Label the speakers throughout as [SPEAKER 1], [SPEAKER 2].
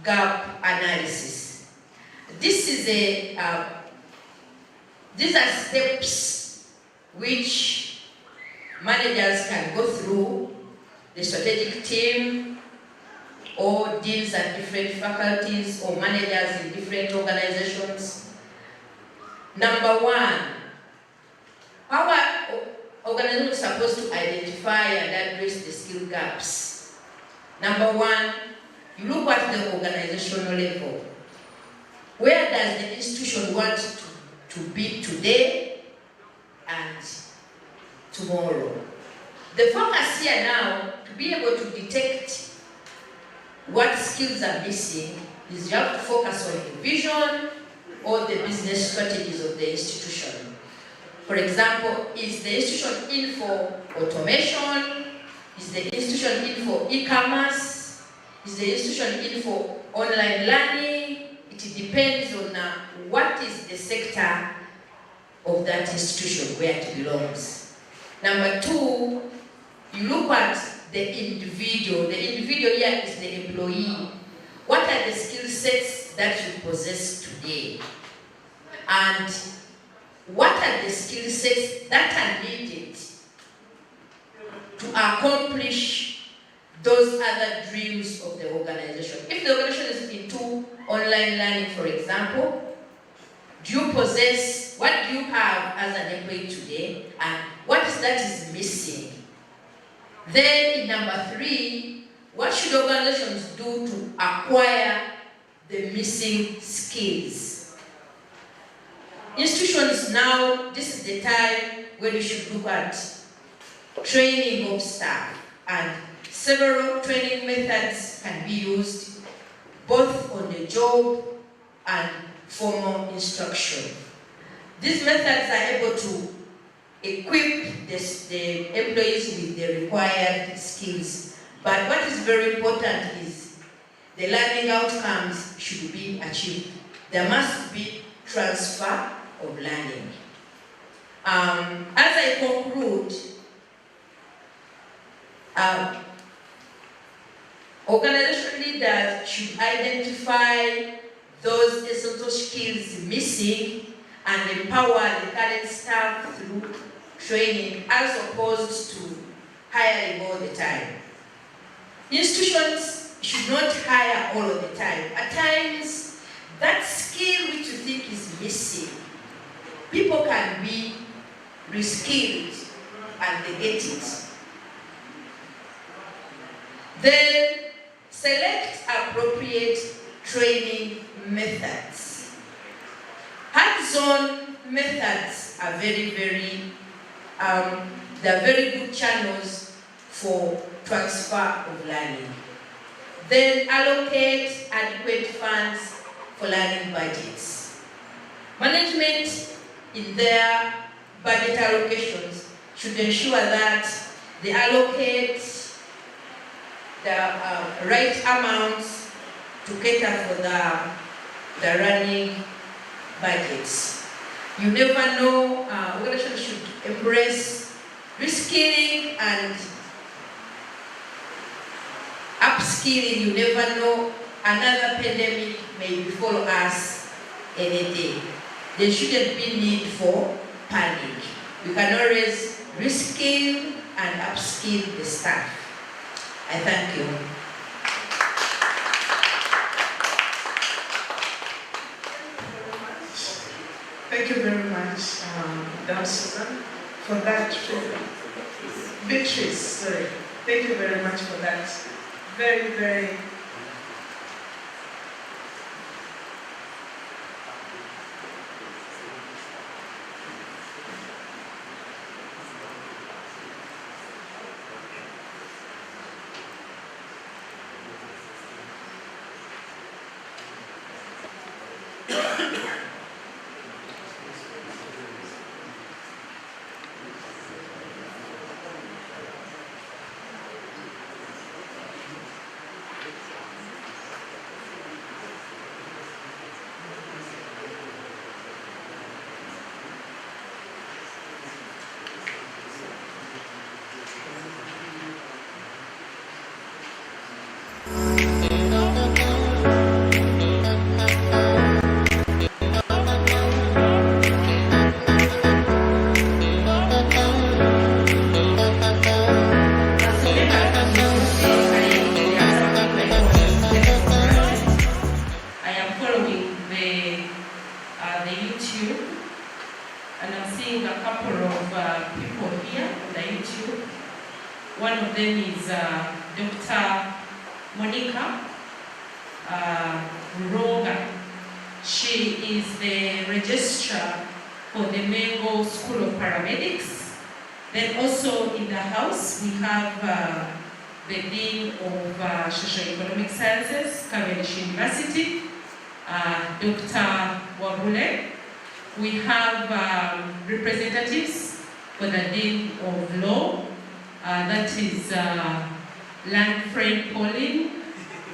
[SPEAKER 1] gap analysis. This is these are steps which managers can go through, the strategic team, or deans at different faculties, or managers in different organizations. Number one, our organization is supposed to identify and address the skill gaps. Number one, you look at the organizational level. Where does the institution want to be today and tomorrow? The focus here now, to be able to detect what skills are missing, is you have to focus on the vision or the business strategies of the institution. For example, is the institution in for automation? Is the institution in for e-commerce? Is the institution in for online learning? It depends on what is the sector of that institution where it belongs. Number two, you look at the individual. The individual here is the employee. What are the skill sets that you possess today? And what are the skill sets that are needed to accomplish those other dreams of the organization? If the organization is into online learning, for example, do you possess, what do you have as an employee today, and what is that is missing? Then in number three, what should organizations do to acquire the missing skills? Institutions now, this is the time when you should look at training of staff, and several training methods can be used, both on the job and formal instruction. These methods are able to equip the employees with the required skills. But what is very important is the learning outcomes should be achieved. There must be transfer of learning. As I conclude, organization leaders should identify those essential skills missing and empower the current staff through training as opposed to hiring all the time. Institutions should not hire all of the time. At times, that skill which you think is missing, people can be reskilled and they get it. Then select appropriate training methods. Hands-on methods are they're very good channels for transfer of learning. Then allocate adequate funds for learning budgets. Management in their budget allocations should ensure that they allocate the right amounts to cater for the running budgets. You never know, organizations should embrace reskilling and upskilling. You never know, another pandemic may befall us any day. There shouldn't be need for panic. You can always reskill and upskill the staff. I thank you.
[SPEAKER 2] Thank you very much, Dr. Susan, for that. Beatrice, sorry. Thank you very much for that. Very, very
[SPEAKER 3] One of them is Dr. Monica Ronga. She is the registrar for the Mengo School of Paramedics. Then also in the house, we have the Dean of Socio-Economic Sciences, Cavendish University, Dr. Wabule. We have representatives for the Dean of Law, that is land friend Pauline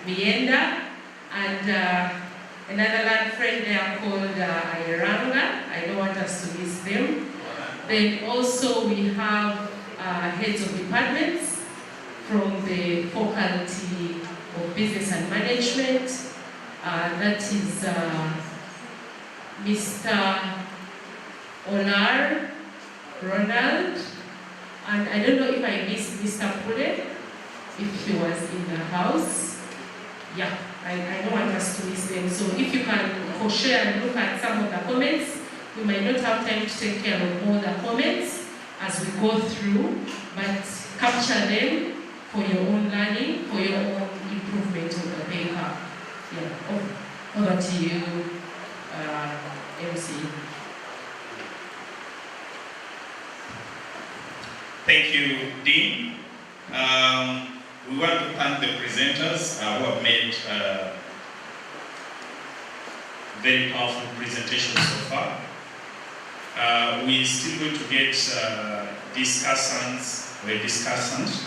[SPEAKER 3] Mienda, and another land friend there called Ayeranga. I don't want us to miss them. Then also we have heads of departments from the Faculty of Business and Management. That is Mr. Olar Ronald, and I don't know if I missed Mr. Pule, if he was in the house. Yeah, I don't want us to miss them. So if you can share and look at some of the comments, we might not have time to take care of all the comments as we go through, but capture them for your own learning, for your own improvement of the paper. Yeah, over to you, MC.
[SPEAKER 4] Thank you, Dean. We want to thank the presenters who have made very powerful presentations so far. We're still going to get discussants or a discussant.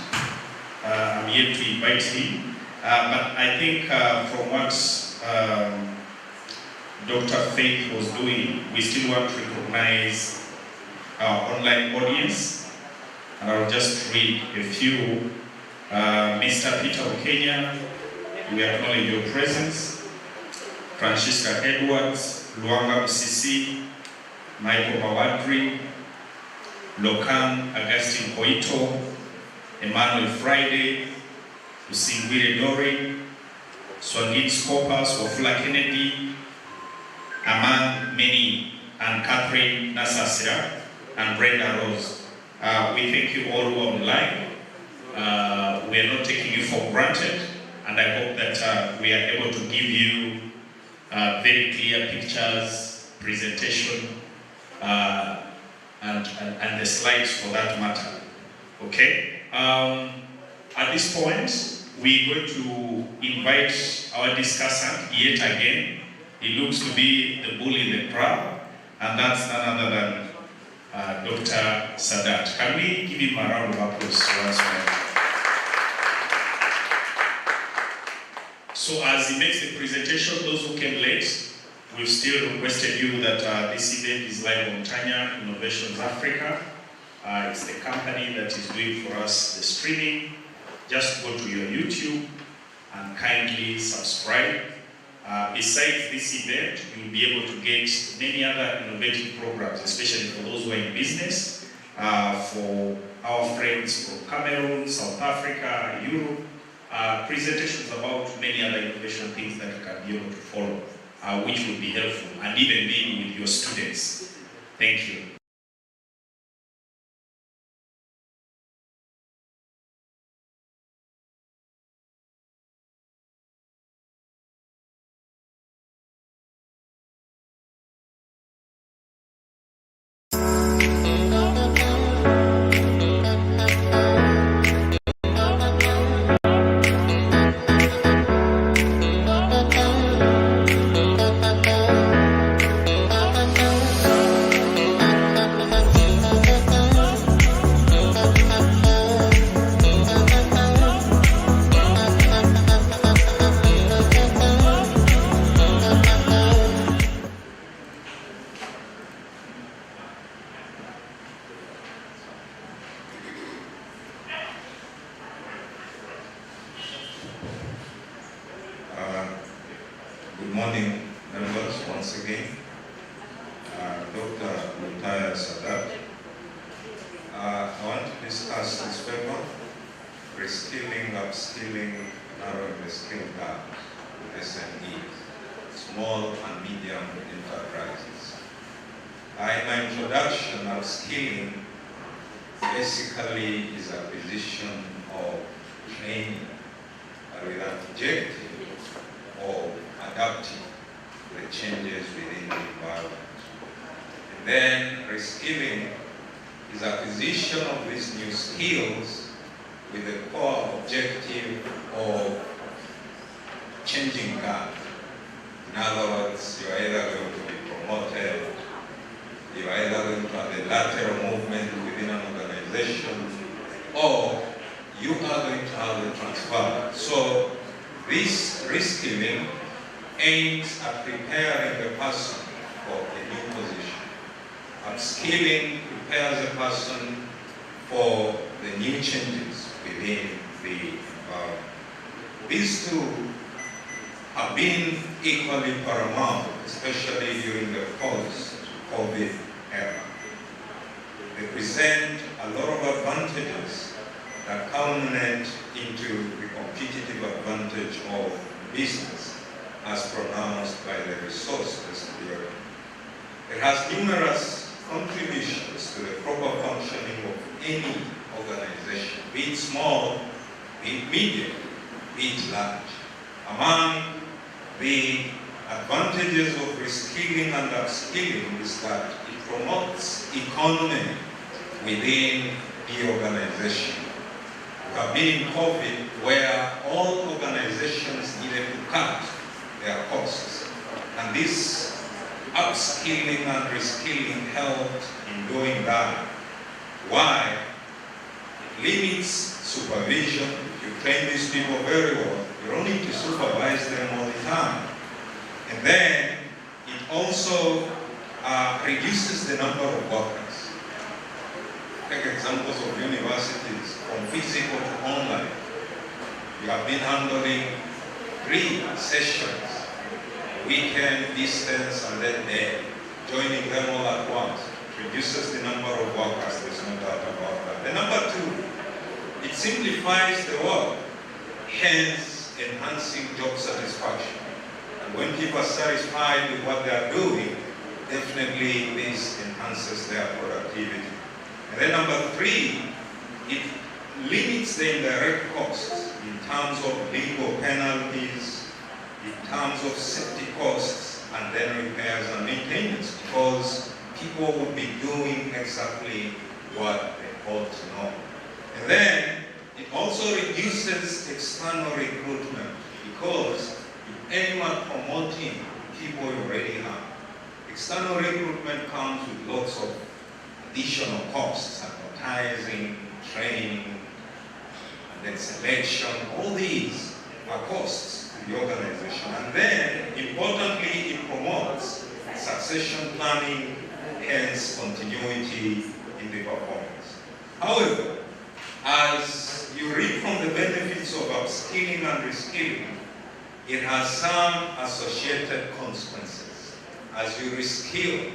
[SPEAKER 4] I'm yet to invite him. But I think from what Dr. Faith was doing, we still want to recognize our online audience. And I'll just read a few. Mr. Peter Okenya, we acknowledge your presence. Francisca Edwards, Luanga MCC, Michael Mawadri, Lokan Augustine Koito, Emmanuel Friday, Usingwire Dore, Swangit Skopas, Wafula Kennedy, among many, and Catherine Nasasira, and Brenda Rose. We thank you all who are online. We are not taking you for granted, and I hope that we are able to give you very clear pictures, presentation, and the slides for that matter. Okay? At this point, we're going to invite our discussant yet again. He looks to be the bull in the crowd, and that's none other than Dr. Sadat. Can we give him a round of applause once more? So as he makes the presentation, those who came late, we've still requested you that this event is live on Tanya Innovations Africa. It's the company that is doing for us the streaming. Just go to your YouTube and kindly subscribe. Besides this event, you'll be able to get many other innovative programs, especially for those who are in business, for our friends from Cameroon, South Africa, Europe, presentations about many other innovation things that you can be able to follow, which will be helpful, and even maybe with your students. Thank you.
[SPEAKER 5] Good morning, members, once again. Dr. Lutaya Sadat. I want to discuss this paper, reskilling, upskilling, narrowing the skill gap with SMEs, small and medium enterprises. In my introduction, upskilling basically is acquisition of training, but with an objective of adapting to the changes within the environment. And then reskilling is acquisition of these new skills with the core objective of changing guard. In other words, you are either going to be promoted, you are either going to have a lateral movement within an organization, or you are going to have a transfer. So this reskilling aims at preparing the person for a new position. Upskilling prepares a person for the new changes within the environment. These two have been equally paramount, especially during the post-COVID era. They present a lot of advantages that culminate into the competitive advantage of business as pronounced by the resource-based theory. It has numerous contributions to the proper functioning of any organization, be it small, be it medium, be it large. Among the advantages of reskilling and upskilling is that it promotes economy within the organization. We have been in COVID where all organizations needed to cut their costs, and this upskilling and reskilling helped in doing that. Why? It limits supervision. If you train these people very well, you don't need to supervise them all the time. And then it also reduces the number of workers. Take examples of universities from physical to online. You have been handling 3 sessions, weekend, distance, and then day, joining them all at once. It reduces the number of workers, there's no doubt about that. The number 2, it simplifies the work, hence enhancing job satisfaction. And when people are satisfied with what they are doing, definitely this enhances their productivity. And then number 3, it limits the indirect costs in terms of legal penalties, in terms of safety costs, and then repairs and maintenance, because people will be doing exactly what they ought to know. And then it also reduces external recruitment, because you aim at promoting people you already have. External recruitment comes with lots of additional costs, advertising, training, and then selection. All these are costs to the organization. And then, importantly, it promotes succession planning, hence continuity in the performance. However, as you read from the benefits of upskilling and reskilling, it has some associated consequences. As you reskill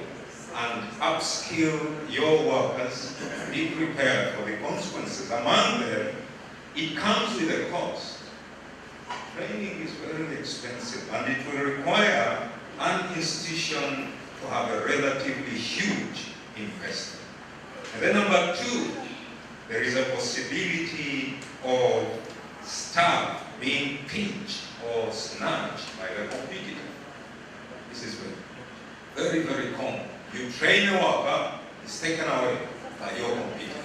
[SPEAKER 5] and upskill your workers, be prepared for the consequences. Among them, it comes with a cost. Training is very expensive, and it will require an institution to have a relatively huge investment. And then number 2, there is a possibility of staff being pinched or snatched by the competitor. This is very, very common. You train a worker, it's taken away by your competitor,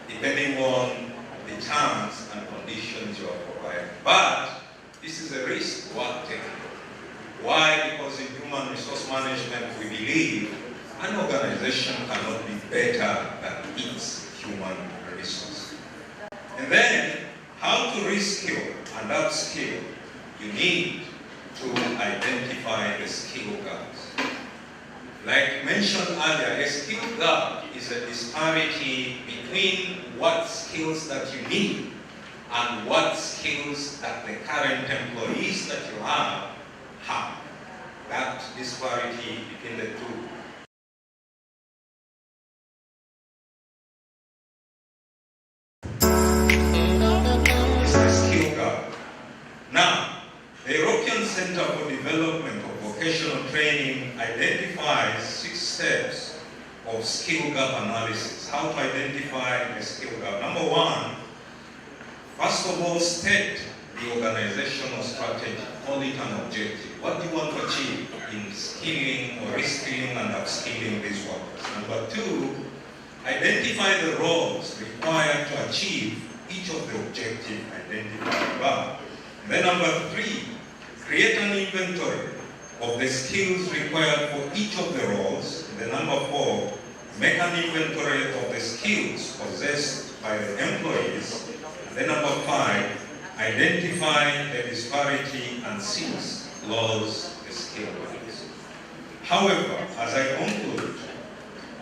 [SPEAKER 5] depending on the terms and conditions you are providing. But this is a risk worth taking. Why? Because in human resource management, we believe an organization cannot be better than its human resource. And then, how to reskill and upskill? You need to identify the skill gaps. Like mentioned earlier, a skill gap is a disparity between what skills that you need and what skills that the current employees that you have. That disparity between the two. It's a skill gap. Now, the European Center for Development of Vocational Training identifies 6 steps of skill gap analysis. How to identify a skill gap. Number 1, First of all, state the organizational strategy, call it an objective. What do you want to achieve in skilling or reskilling and upskilling these workers? Number two, identify the roles required to achieve each of the objectives identified above. Then number three, create an inventory of the skills required for each of the roles. Then number four, make an inventory of the skills possessed by the employees. And then number five, identify the disparity and six, close the skill gaps. However, as I conclude,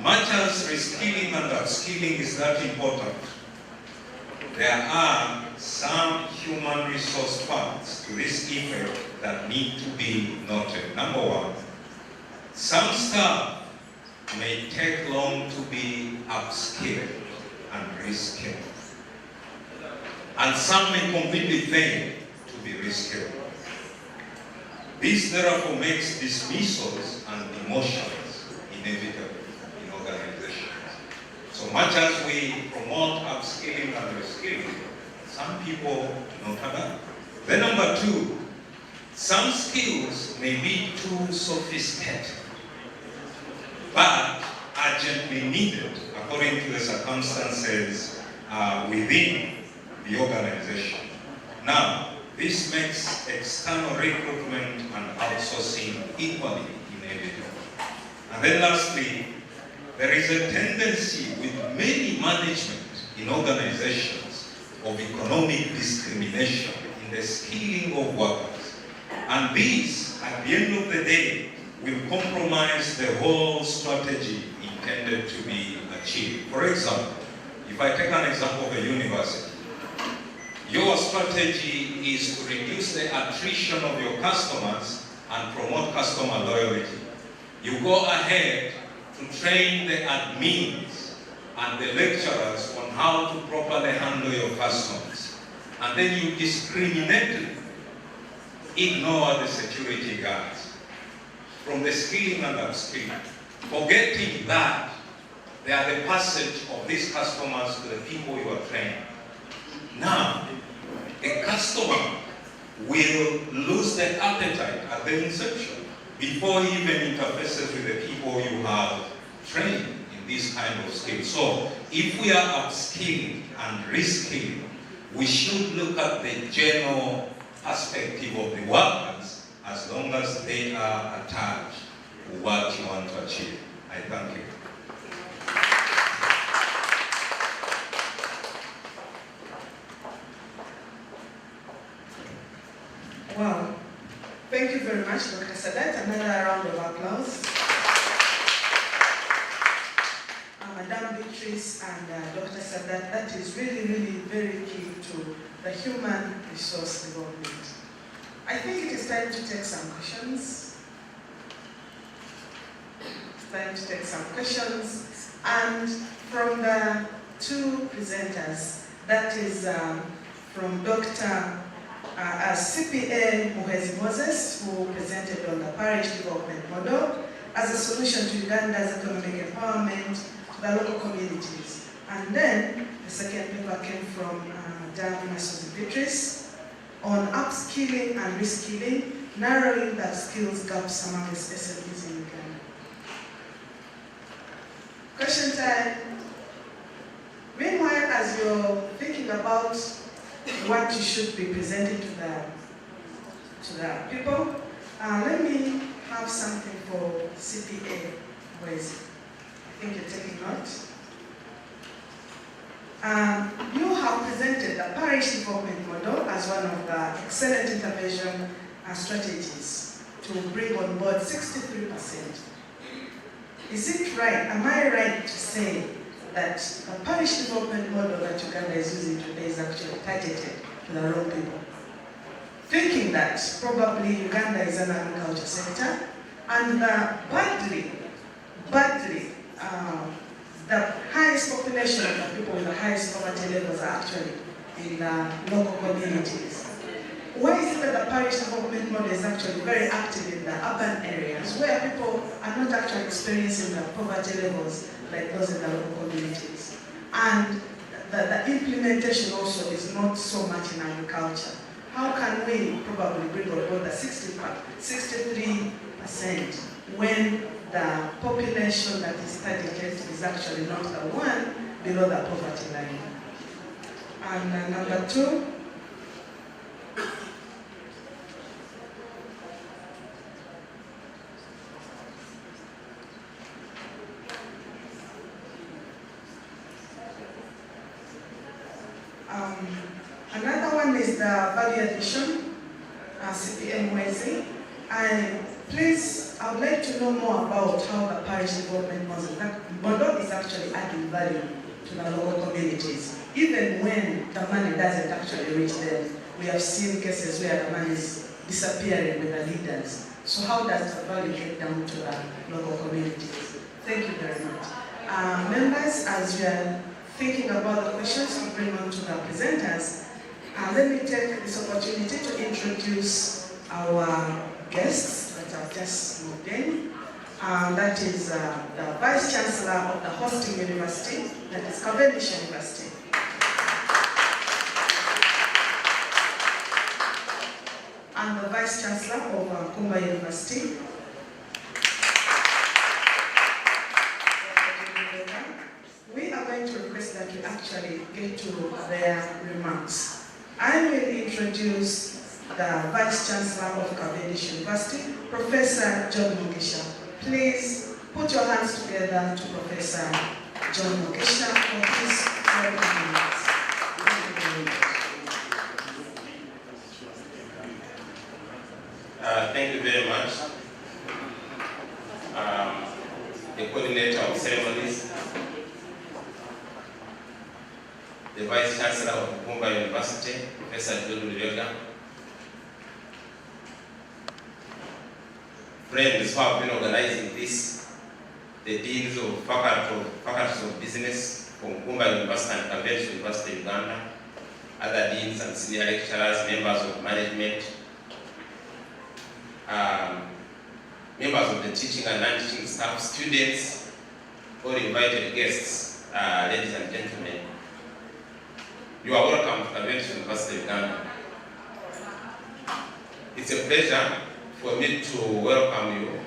[SPEAKER 5] much as reskilling and upskilling is that important, there are some human resource facts to this effort that need to be noted. Number one, some staff may take long to be upskilled and reskilled. And some may completely fail to be reskilled. This therefore makes dismissals and demotions inevitable in organizations. So much as we promote upskilling and reskilling, some people do not adapt. Then number two, some skills may be too sophisticated, but urgently needed according to the circumstances within the organization. Now, this makes external recruitment and outsourcing equally inevitable. And then lastly, there is a tendency with many management in organizations of economic discrimination in the skilling of workers. And this, at the end of the day, will compromise the whole strategy intended to be achieved. For example, if I take an example of a university, your strategy is to reduce the attrition of your customers and promote customer loyalty. You go ahead to train the admins and the lecturers on how to properly handle your customers. And then you discriminately ignore the security guards from the skilling and upskilling, forgetting that they are the passage of these customers to the people you are training. Now, a customer will lose their appetite at the inception before he even interfaces with the people you have trained in this kind of skill. So, if we are upskilling and reskilling, we should look at the general perspective of the workers as long as they are attached to what you want to achieve. I thank you.
[SPEAKER 2] Wow. Thank you very much, Dr. Sadat. Another round of applause. Madam Beatrice and Dr. Sadat, that is really, really very key to the human resource development. I think it is time to take some questions. It's time to take some questions. And from the two presenters, that is from Dr. CPA Muhezi Moses, who presented on the parish development model as a solution to Uganda's economic empowerment to the local communities. And then the second paper came from Madam Beatrice on upskilling and reskilling, narrowing the skills gaps among the SMEs in Uganda. Question time. Meanwhile, as you're thinking about what you should be presenting to the people, let me have something for CPA Muhezi. I think you're taking notes. You have presented the parish development model as one of the excellent intervention strategies to bring on board 63%. Is it right, am I right to say that the parish development model that Uganda is using today is actually targeted to the wrong people? Thinking that probably Uganda is an agriculture sector, and badly, the highest population of the people with the highest poverty levels are actually in local communities. Why is it that the parish development model is actually very active in the urban areas where people are not actually experiencing the poverty levels like those in the local communities? And the implementation also is not so much in agriculture. How can we probably bring on board the 63% when the population that is targeted is actually not the one below the poverty line? And number 2, another one is the value addition, CPM Wezi. I would like to know more about how the parish development model is actually adding value to the local communities. Even when the money doesn't actually reach them, we have seen cases where the money is disappearing with the leaders. So how does the value get down to the local communities? Thank you very much. Members, as we are thinking about the questions we bring on to the presenters, let me take this opportunity to introduce our guests that have just moved in. That is the Vice Chancellor of the hosting university, that is Cavendish University. And the Vice Chancellor of Nkumba University. We are going to request that we actually get to their remarks. I will introduce the Vice Chancellor of Cavendish University, Professor John Mugisha. Please put your hands together to Professor John Mugisha for his welcome remarks.
[SPEAKER 6] Thank you very much. The coordinator of ceremonies, the Vice Chancellor of Nkumba University, Professor John Mugisha, friends who have been organizing this, the deans of faculties of business from Nkumba University and Cavendish University, Uganda, other deans and senior lecturers, members of management, members of the teaching and non-teaching staff, students, or invited guests, ladies and gentlemen. You are welcome to Cavendish University, Uganda. It's a pleasure for me to welcome you to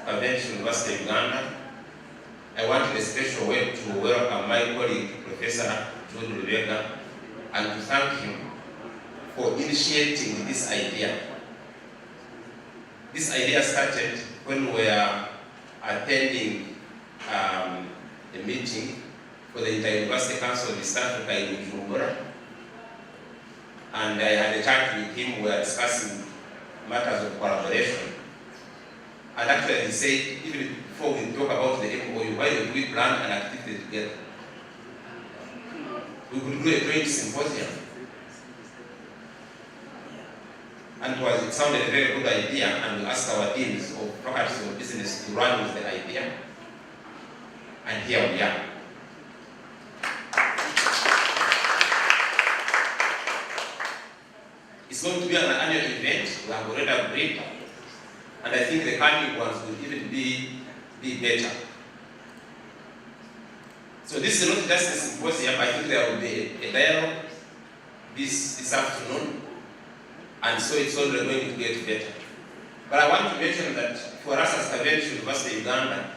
[SPEAKER 6] Cavendish University, Uganda. I want in a special way to welcome my colleague, Professor George Rubega, and to thank him for initiating this idea. This idea started when we were attending a meeting for the Inter-University Council of East Africa in Nkumba, and I had a chat with him. We were discussing matters of collaboration, and actually he said, even before we talk about the MOU, why don't we plan an activity together? We could do a joint symposium. And it sounded a very good idea, and we asked our deans of faculties of business to run with the idea, and here we are. It's going to be an annual event. We have already agreed, and I think the coming ones will even be better. So this is not just a symposium. I think there will be a dialogue this afternoon, and so it's only going to get better. But I want to mention that for us as Cavendish University, Uganda,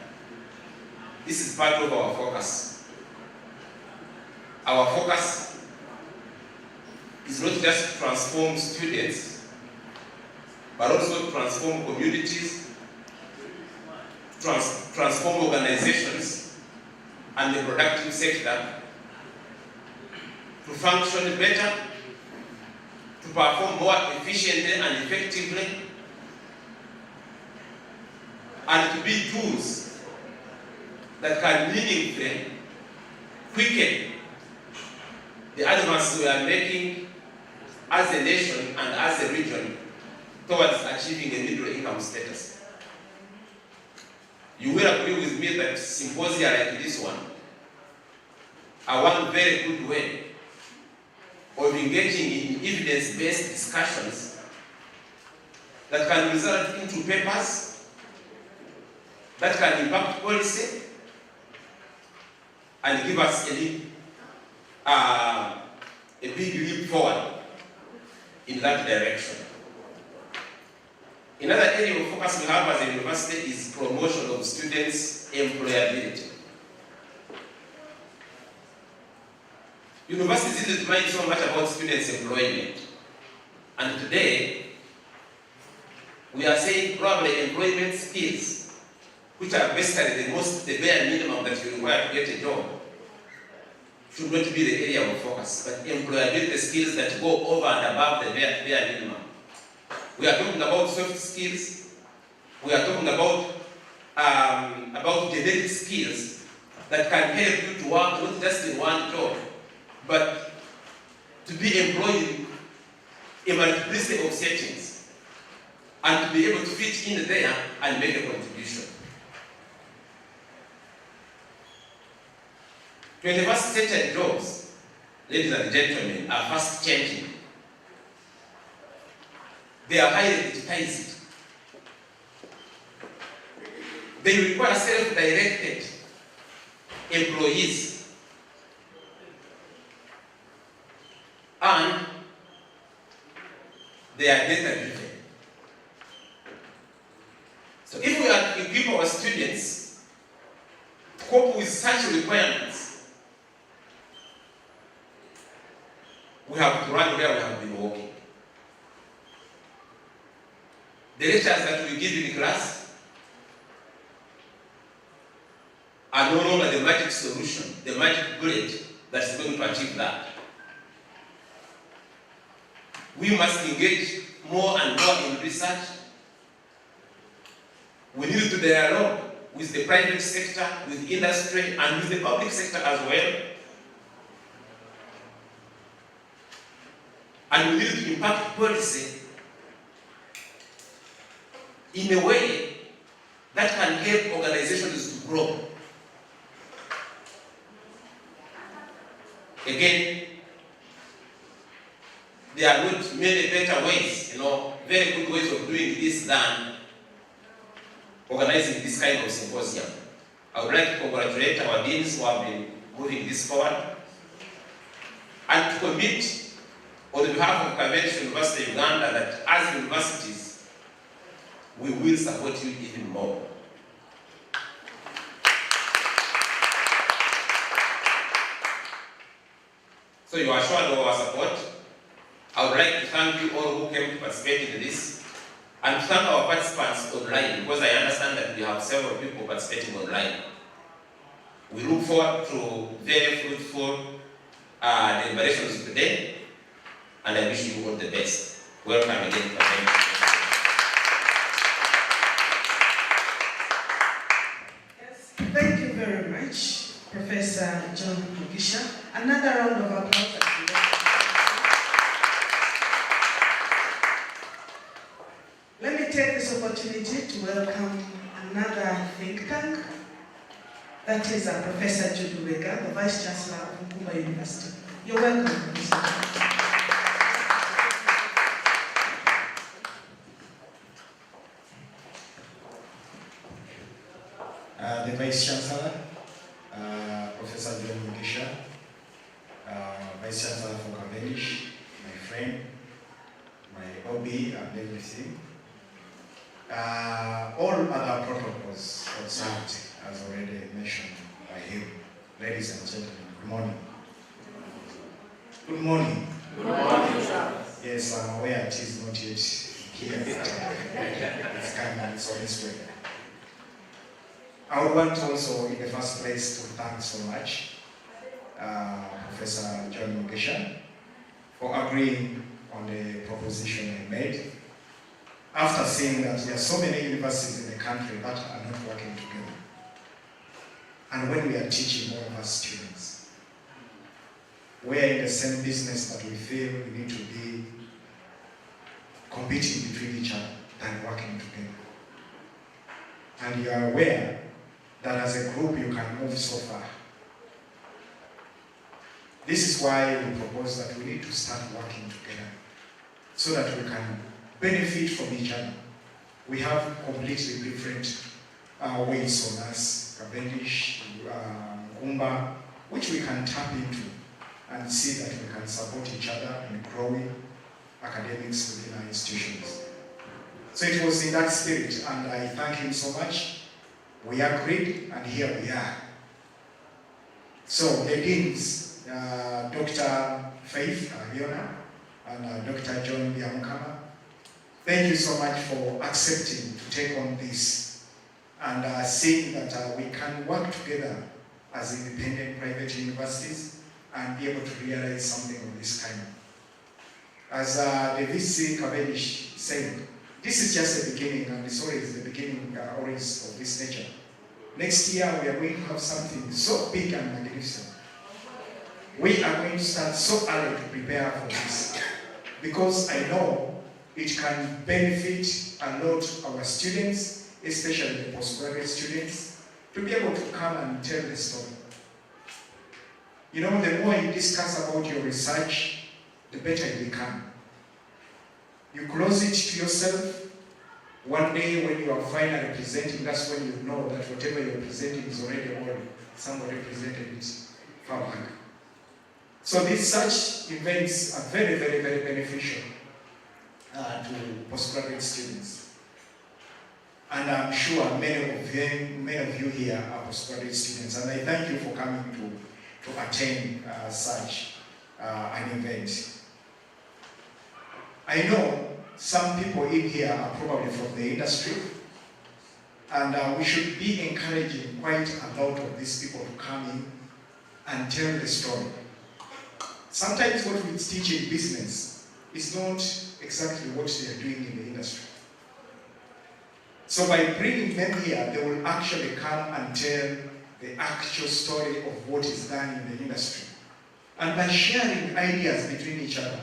[SPEAKER 6] this is part of our focus. Our focus is not just to transform students, but also to transform communities, transform organizations and the productive sector to function better, to perform more efficiently and effectively, and to be tools that can meaningfully quicken the advances we are making as a nation and as a region towards achieving a middle income status. You will agree with me that symposia like this one are one very good way of engaging in evidence-based discussions that can result into papers that can impact policy and give us a lead a big leap forward in that direction. Another area of focus we have as a university is promotion of students' employability. Universities didn't mind so much about students' employment. And today, we are saying probably employment skills, which are basically the bare minimum that you require to get a job, should not be the area of focus, but employability skills that go over and above the bare minimum. We are talking about soft skills. We are talking about generic skills that can help you to work not just in one job, but to be employed in a multiplicity of settings and to be able to fit in there and make a contribution. 21st century jobs, ladies and gentlemen, are fast changing. They are highly digitized. They require self-directed employees. And they are data-driven. So if we are to equip our students to cope with such requirements, we have to run where we have been working. The lectures that we give in class are no longer the magic solution, the magic bullet that's going to achieve that. We must engage more and more in research. We need to dialogue with the private sector, with industry, and with the public sector as well. And we need to impact policy in a way that can help organizations to grow. Again, there are not many better ways, very good ways of doing this than organizing this kind of symposium. I would like to congratulate our deans who have been moving this forward and to commit on behalf of Cavendish University Uganda that as universities, we will support you even more. So you are assured of our support. I would like to thank you all who came to participate in this, and to thank our participants online, because I understand that we have several people participating online. We look forward to very fruitful deliberations today, and I wish you all the best. Welcome again.
[SPEAKER 2] Yes, thank you very much, Professor John Mugisha. Another round of applause. Let me take this opportunity to welcome another think tank. That is Professor Jude Wega, the Vice Chancellor of Nkumba University. You're welcome, Professor.
[SPEAKER 7] The Vice Chancellor, Professor John Mugisha, Vice Chancellor for Cavendish, my friend, my OB and everything. All other protocols observed, as already mentioned by him. Ladies and gentlemen, good morning. Good morning.
[SPEAKER 8] Good morning, sir.
[SPEAKER 7] Yes, I'm aware it is not yet here. It's coming, it's on its way. I would want also, in the first place, to thank so much Professor John Mugisha for agreeing on the proposition I made, after seeing that there are so many universities in the country that are not working together. And when we are teaching all of our students, we are in the same business, but we feel we need to be competing between each other than working together. And you are aware that as a group you can move so far. This is why we propose that we need to start working together so that we can benefit from each other. We have completely different weights on us, Cavendish, Nkumba, which we can tap into and see that we can support each other in growing academics within our institutions. So it was in that spirit, and I thank him so much. We agreed, and here we are. So the deans, Dr. Faith Abiona and Dr. John Biamukama, thank you so much for accepting to take on this and seeing that we can work together as independent private universities and be able to realize something of this kind. As the VC Cavendish said, this is just the beginning, and it's always the beginning always of this nature. Next year we are going to have something so big and magnificent. We are going to start so early to prepare for this, because I know it can benefit a lot our students, especially the postgraduate students, to be able to come and tell the story. You know, the more you discuss about your research, the better it becomes. You close it to yourself. One day when you are finally presenting, that's when you know that whatever you're presenting is already old. Somebody presented it far back. So these such events are very, very, very beneficial to postgraduate students. And I'm sure many of you here are postgraduate students, and I thank you for coming to attend such an event. I know some people in here are probably from the industry, and we should be encouraging quite a lot of these people to come in and tell the story. Sometimes what we teach in business is not exactly what they are doing in the industry. So by bringing them here, they will actually come and tell the actual story of what is done in the industry. And by sharing ideas between each other,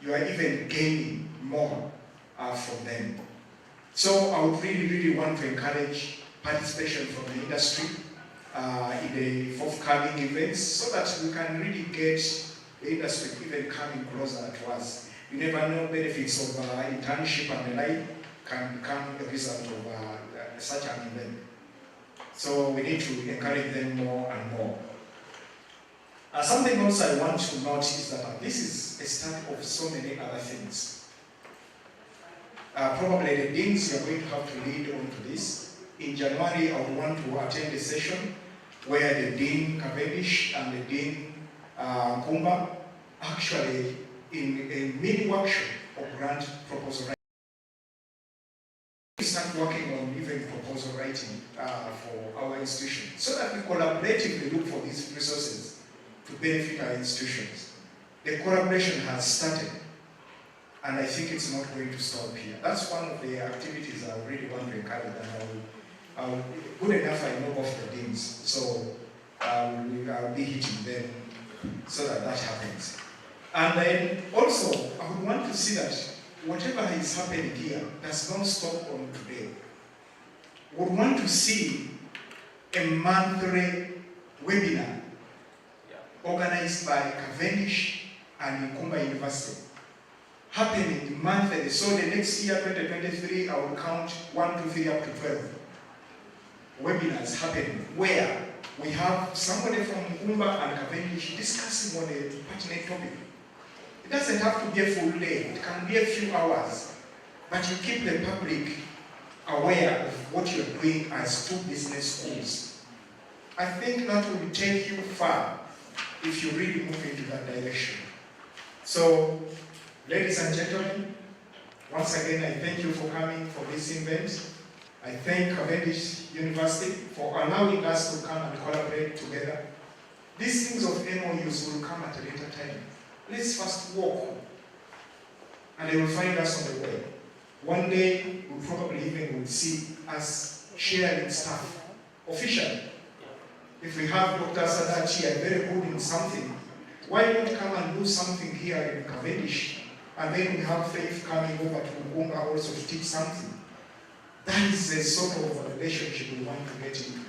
[SPEAKER 7] you are even gaining more from them. So I would really, really want to encourage participation from the industry in the forthcoming events, so that we can really get the industry even coming closer to us. You never know, benefits of internship and the like can become a result of such an event. So we need to encourage them more and more. Something else I want to note is that this is a start of so many other things. Probably the deans are going to have to lead on to this. In January, I would want to attend a session where the Dean Cavendish and the Dean Nkumba actually in a mini workshop of grant proposal writing. We start working on even proposal writing for our institution, so that we collaboratively look for these resources to benefit our institutions. The collaboration has started, and I think it's not going to stop here. That's one of the activities I really want to encourage, and good enough I know both the deans, so I'll be hitting them so that happens. And then also, I would want to see that whatever is happening here does not stop on today. We would want to see a monthly webinar organized by Cavendish and Nkumba University, happening monthly. So the next year, 2023, I will count 1, 2, 3 up to 12 webinars happening, where we have somebody from Nkumba and Cavendish discussing on a pertinent topic. It doesn't have to be a full day, it can be a few hours, but you keep the public aware of what you're doing as two business schools. I think that will take you far if you really move into that direction. So, ladies and gentlemen, once again I thank you for coming for this event. I thank Cavendish University for allowing us to come and collaborate together. These things of MOUs will come at a later time. Let's first walk, and they will find us on the way. One day, we probably even will see us sharing stuff officially. If we have Dr. Sadat here very good in something, why not come and do something here in Cavendish, and then we have Faith coming over to Nkumba also to teach something? That is the sort of relationship we want to get into.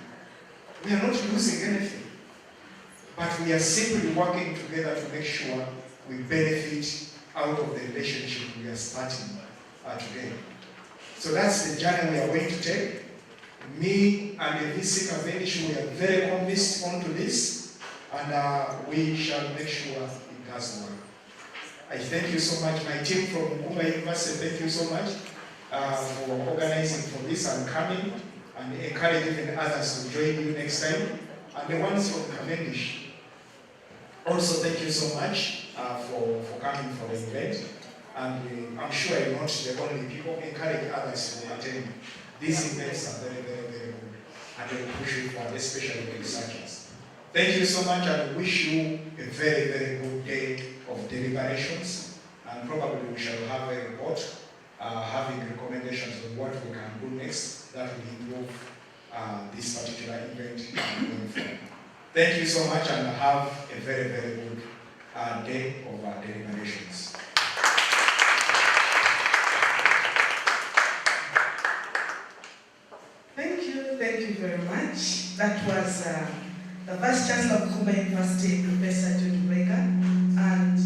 [SPEAKER 7] We are not losing anything, but we are simply working together to make sure we benefit out of the relationship we are starting today. So that's the journey we are going to take. Me and the VC Cavendish, we are very convinced onto this, and we shall make sure it does work. I thank you so much, my team from Nkumba University, thank you so much for organizing for this and coming, and encourage even others to join you next time. And the ones from Cavendish, also thank you so much for coming for the event. And I'm sure you're not the only people. Encourage others to attend. These events are very, very, very good, and they push you for, especially the researchers. Thank you so much, and wish you a very, very good day of deliberations. And probably we shall have a report having recommendations on what we can do next that will improve this particular event going forward. Thank you so much, and have a very, very good day of deliberations.
[SPEAKER 2] Thank you very much. That was the Vice Chancellor of Nkumba University, Professor Judy Breaker, and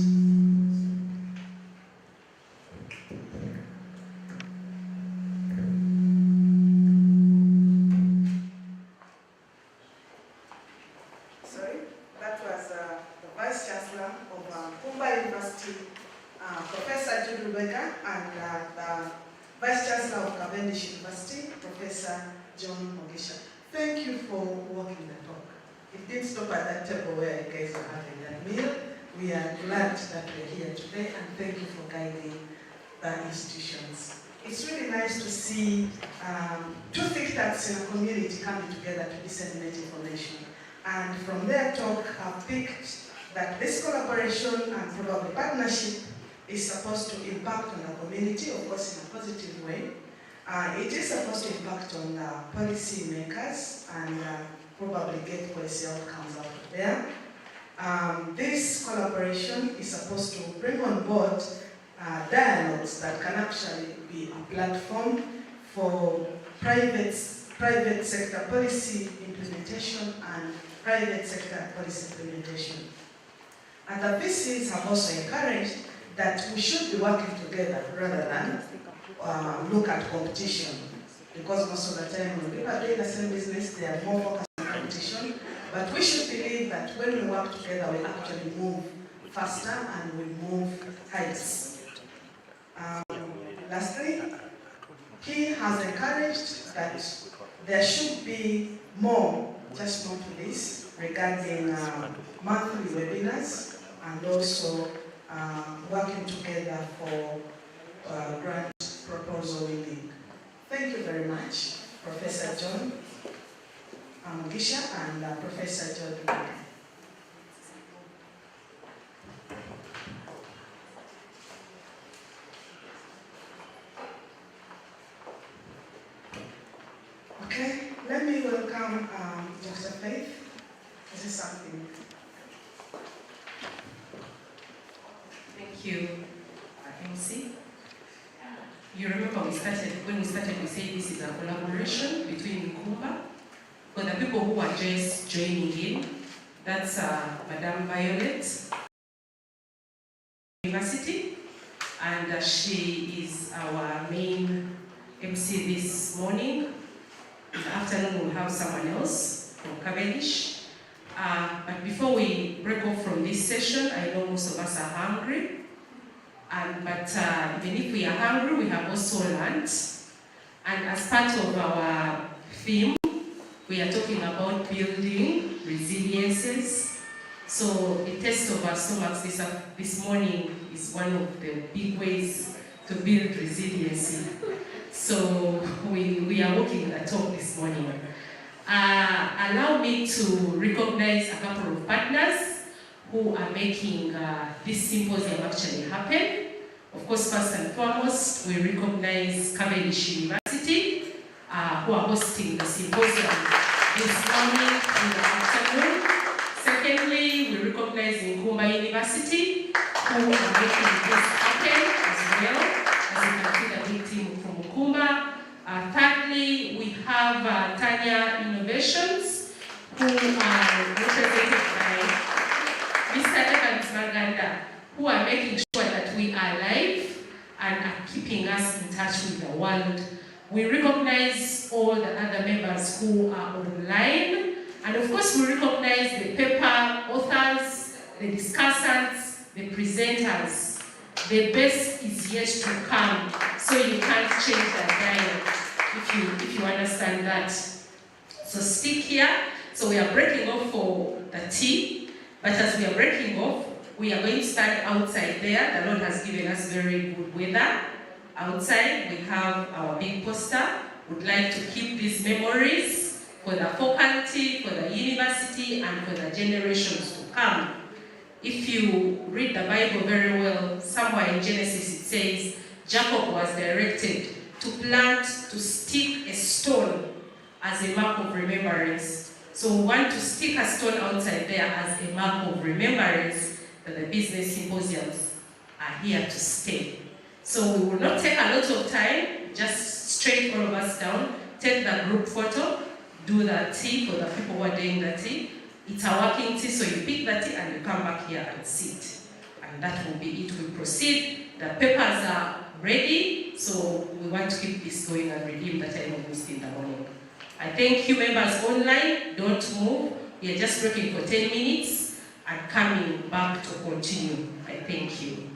[SPEAKER 2] Vice Chancellor of Nkumba University, Professor Judy Breaker, and the Vice Chancellor of Cavendish University, Professor John Mogisha. Thank you for walking the talk. It didn't stop at that table where you guys are having that meal. We are glad that we're here today, and thank you for guiding the institutions. It's really nice to see two think tanks in a community coming together to disseminate information. And from their talk, I've picked that this collaboration and probably partnership is supposed to impact on the community, of course, in a positive way. It is supposed to impact on policy makers and probably get policy outcomes out of there. This collaboration is supposed to bring on board dialogues that can actually be a platform for private sector policy implementation and private sector policy implementation. And the VCs have also encouraged that we should be working together rather than look at competition. Because most of the time when people are doing the same business, they are more focused on competition. But we should believe that when we work together, we actually move faster and we move heights. Lastly, he has encouraged that there should be more, just not to this, regarding monthly webinars and also working together for grant proposal winning. Thank you very much, Professor John Mogisha and Professor George. Okay, let me welcome Dr. Faith. This is something.
[SPEAKER 3] Thank you, MC. You remember when we started, we said this is a collaboration between Nkumba. For the people who are just joining in, that's Madame Violet University, and she is our main MC this morning. In the afternoon, we'll have someone else from Cavendish. But before we break off from this session, I know most of us are hungry. But even if we are hungry, we have also learned. And as part of our theme, we are talking about building resiliences. So the test of our stomachs this morning is one of the big ways to build resiliency. So we are walking the talk this morning. Allow me to recognize a couple of partners who are making this symposium actually happen. Of course, first and foremost, we recognize Cavendish University, who are hosting the symposium this morning in the afternoon. Secondly, we recognize Nkumba University, who are making this happen as well, as you can see the big team from Nkumba. Thirdly, we have Tanya Innovations, who are represented by Mr. Evans Maganda, who are making sure that we are live and are keeping us in touch with the world. We recognize all the other members who are online And of course, we recognize the paper authors, the discussants, the presenters. The best is yet to come, so you can't change that diet if you understand that. So stick here. So we are breaking off for the tea, but as we are breaking off, we are going to stand outside there. The Lord has given us very good weather. Outside, we have our big poster. We'd like to keep these memories for the faculty, for the university, and for the generations to come. If you read the Bible very well, somewhere in Genesis it says, Jacob was directed to plant, to stick a stone as a mark of remembrance. So we want to stick a stone outside there as a mark of remembrance that the business symposiums are here to stay. So we will not take a lot of time, just straight all of us down, take the group photo, do the tea for the people who are doing the tea. It's a working tea, so you pick the tea and you come back here and sit. And that will be it. We proceed. The papers are ready, so we want to keep this going and redeem the time of missed in the morning. I thank you members online. Don't move. We are just breaking for 10 minutes and coming back to continue. I thank you.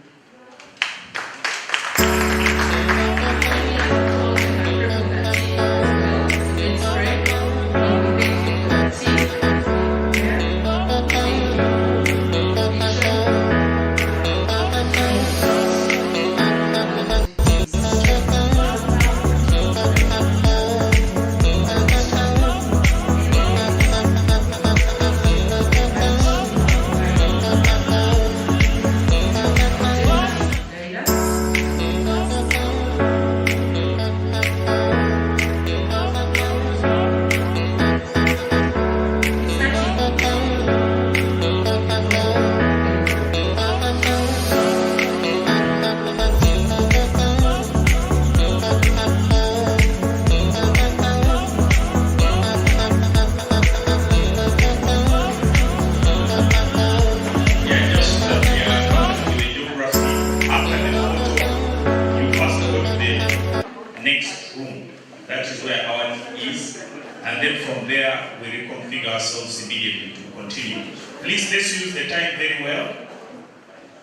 [SPEAKER 4] And then from there, we reconfigure ourselves immediately to continue. Please, let's use the time very well.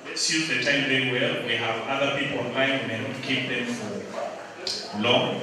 [SPEAKER 4] Let's use the time very well. We have other people online, we may not keep them for long.